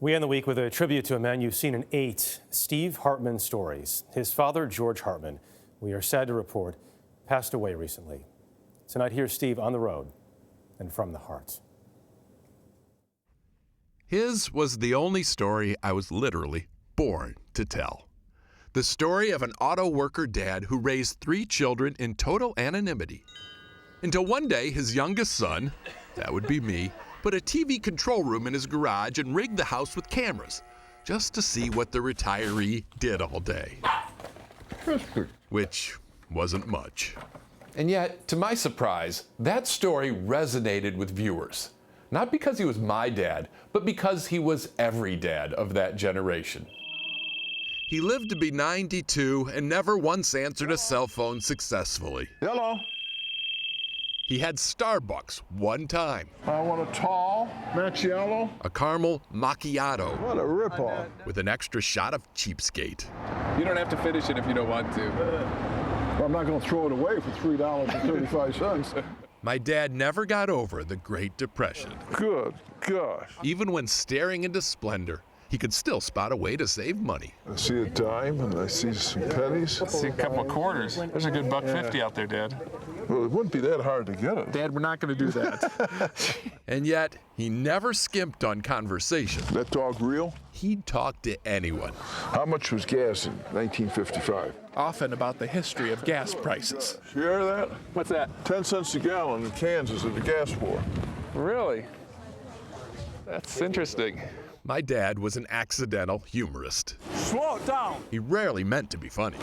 We end the week with a tribute to a man you've seen in 8 Steve Hartman stories. His father, George Hartman, we are sad to report, passed away recently. Tonight, here's Steve on the road and from the heart. His was the only story I was literally born to tell. The story of an auto worker dad who raised 3 children in total anonymity. Until one day, his youngest son, that would be me, put a TV control room in his garage and rigged the house with cameras, just to see what the retiree did all day. Which wasn't much. And yet, to my surprise, that story resonated with viewers. Not because he was my dad, but because he was every dad of that generation. He lived to be 92 and never once answered a cell phone successfully. Hello. He had Starbucks one time. I want a tall macchiato. A caramel macchiato. What a ripoff. With an extra shot of cheapskate. You don't have to finish it if you don't want to. Well, I'm not going to throw it away for $3.35. My dad never got over the Great Depression. Good gosh. Even when staring into splendor, he could still spot a way to save money. I see a dime and I see some pennies. I see a couple of quarters. There's a good $1.50 out there, Dad. Well, it wouldn't be that hard to get it. Dad, we're not going to do that. And yet, he never skimped on conversation. That dog real? He'd talk to anyone. How much was gas in 1955? Often about the history of gas prices. You hear that? What's that? 10 cents a gallon in Kansas in the gas war. Really? That's interesting. My dad was an accidental humorist. Slow it down. He rarely meant to be funny.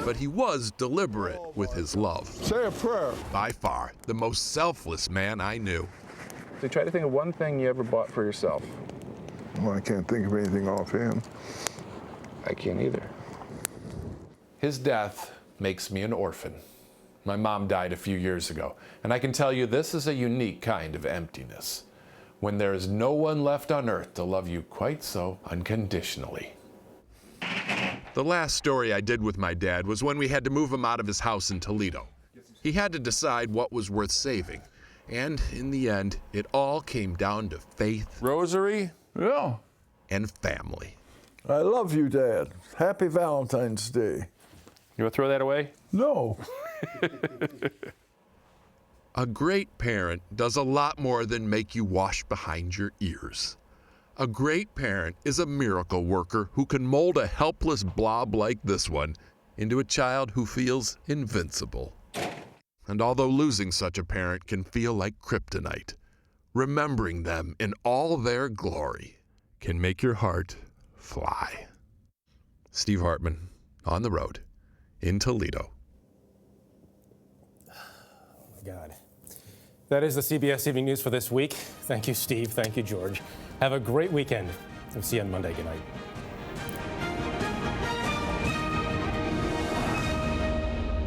But he was deliberate with his love. Say a prayer. By far, the most selfless man I knew. So try to think of one thing you ever bought for yourself. Well, I can't think of anything offhand. I can't either. His death makes me an orphan. My mom died a few years ago, and I can tell you this is a unique kind of emptiness, when there is no one left on earth to love you quite so unconditionally. The last story I did with my dad was when we had to move him out of his house in Toledo. He had to decide what was worth saving. And in the end, it all came down to faith. Rosary? Yeah. And family. I love you, Dad. Happy Valentine's Day. You want to throw that away? No. A great parent does a lot more than make you wash behind your ears. A great parent is a miracle worker who can mold a helpless blob like this one into a child who feels invincible. And although losing such a parent can feel like kryptonite, remembering them in all their glory can make your heart fly. Steve Hartman, on the road, in Toledo. Oh my God. That is the CBS Evening News for this week. Thank you, Steve. Thank you, George. Have a great weekend. We'll see you on Monday. Good night.